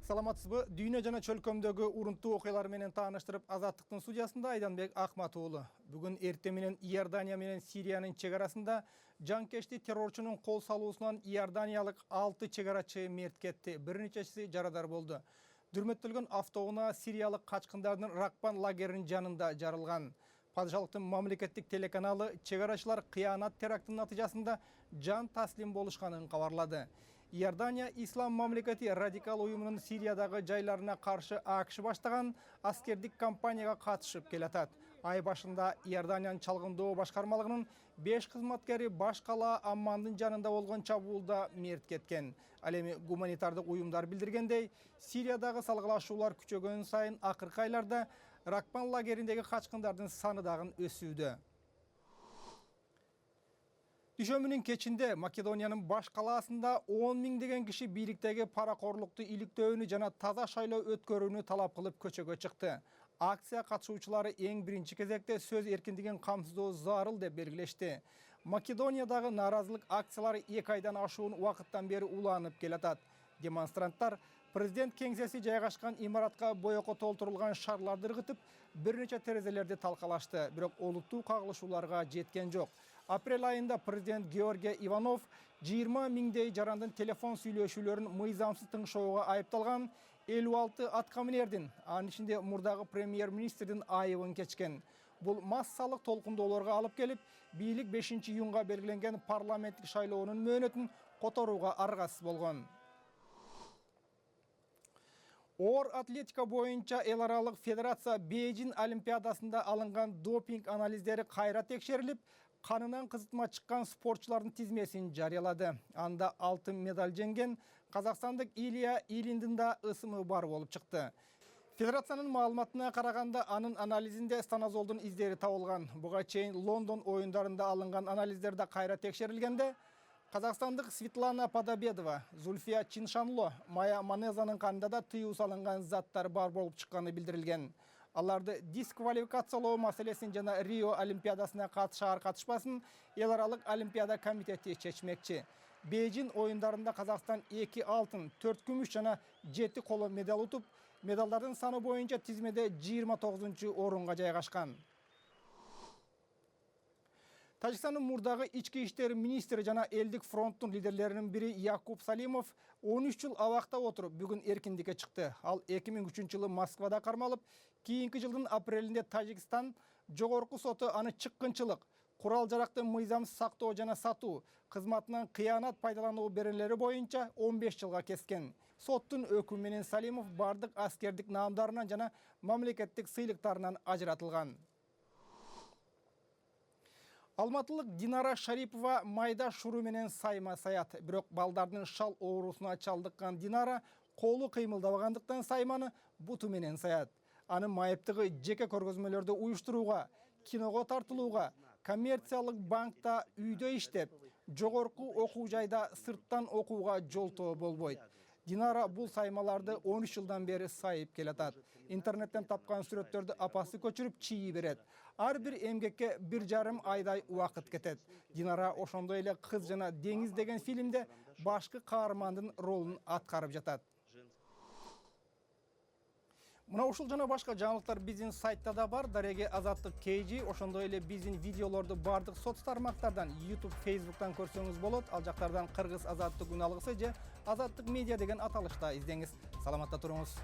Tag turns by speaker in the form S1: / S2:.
S1: Саламатсызбы? Дүйнө жана чөлкөмдөгү урунттуу окуялар менен тааныштырып, Азаттыктын студиясында Айданбек Акматуулу. Бүгүн эртең менен Иордания менен Сириянын чек арасында жанкешти террорчунун кол салуусунан иорданиялык 6 чегарачы мерт кетти. Бир нечеси жарадар болду. Дүрмөттөлгөн автоунаа сириялык качкындардын Ракбан лагеринин жанында жарылган. Падышалыктын мамлекеттик телеканалы чегарачылар кыянат терактынын натыйжасында жан таслим болушканын кабарлады. Иордания ислам мамлекети радикал уюмунун Сириядагы жайларына каршы АКШ баштаган аскердик кампанияга катышып келатат. Ай башында Иорданиянын чалгындоо башкармалыгынын 5 кызматкери баш кала Аммандын жанында болгон чабуулда мерт кеткен. Ал эми гуманитардык уюмдар билдиргендей, Сириядагы салгылашуулар күчөгөн сайын акыркы айларда Ракбан лагериндеги качкындардын саны дагы өсүүдө. Дүйшөмбүнүн кечинде Македониянын баш калаасында 10 миңдеген киши бийликтеги паракорлукту иликтөөнү жана таза шайлоо өткөрүүнү талап кылып көчөгө чыкты. Акция катышуучулары эң биринчи кезекте сөз эркиндигин камсыздоо зарыл деп белгилешти. Македониядагы нааразылык акциялары 2 айдан ашуун убакыттан бери уланып келатат. Демонстранттар президент кеңсеси жайгашкан имаратка боекко толтурулган шарларды ыргытып, бир нече терезелерди талкалашты, бирок олуттуу кагылышууларга жеткен жок. Апрель айында президент Георгий Иванов 20 миңдей жарандын телефон сүйлөшүүлөрүн мыйзамсыз тыңшоого айыпталган 56 аткаминердин, анын ичинде мурдагы премьер-министрдин айыбын кечкен. Бул массалык толкундоолорго алып келип, бийлик 5-июнга белгиленген парламенттик шайлоонун мөөнөтүн которууга аргасыз болгон. Оор атлетика боюнча эл аралык федерация Бейжин олимпиадасында алынган допинг анализдери кайра текшерилип, канынан кызытма чыккан спортчулардын тизмесин жарыялады. Анда алтын медаль жеңген казакстандык Илья Ильиндин да ысымы бар болуп чыкты. Федерациянын маалыматына караганда, анын анализинде станозолдун издери табылган. Буга чейин Лондон оюндарында алынган анализдер да кайра текшерилгенде, казакстандык Светлана Подобедова, Зульфия Чиншанло, Майя Манезанын канында да тыюу салынган заттар бар болуп чыкканы билдирилген. Аларды дисквалификациялоо маселесин жана Рио олимпиадасына катышар-катышпасын эл аралык олимпиада комитети чечмекчи. Бейжин оюндарында Казакстан 2 алтын, 4 күмүш жана 7 коло медаль утуп, медалдардын саны боюнча тизмеде 29-орунга жайгашкан. Тажикстандын мурдагы ички иштер министри жана элдик фронттун лидерлеринин бири Якуб Салимов 13 жыл абакта отуруп, бүгүн эркиндикке чыкты. Ал 2003 жылы Москвада кармалып, кийинки жылдын апрелинде Тажикстан жогорку соту аны чыккынчылык, курал жаракты мыйзамсыз сактоо жана сатуу, кызматынан кыянат пайдалануу беренелери боюнча 15 жылга кескен. Соттун өкүмү менен Салимов бардык аскердик наамдарынан жана мамлекеттик сыйлыктарынан ажыратылган. Алматылык Динара Шарипова майда шуру менен сайма саят. Бирок балдардын шал оорусуна чалдыккан Динара колу кыймылдабагандыктан сайманы буту менен саят. Анын майыптыгы жеке көргөзмөлөрдү уюштурууга, киного тартылууга, коммерциялык банкта үйдө иштеп, жогорку окуу жайда сырттан окууга жолтоо болбойт. Динара бул саймаларды 13 жылдан бери сайып келатат. Интернеттен тапкан сүрөттөрдү апасы көчүрүп чийи берет. Ар бир эмгекке 1,5 айдай убакыт кетет. Динара ошондой эле Кыз жана деңиз деген фильмде башкы каармандын ролун аткарып жатат. Мына ушул жана башка жаңылыктар биздин сайтта да бар. Дареге Азаттык KG, ошондой эле биздин видеолорду бардык соц тармактардан, YouTube, Facebooktан көрсөңүз болот. Ал жактардан Кыргыз Азаттык үн алгысы же Азаттык медиа деген аталышта издеңиз. Саламатта туруңуз.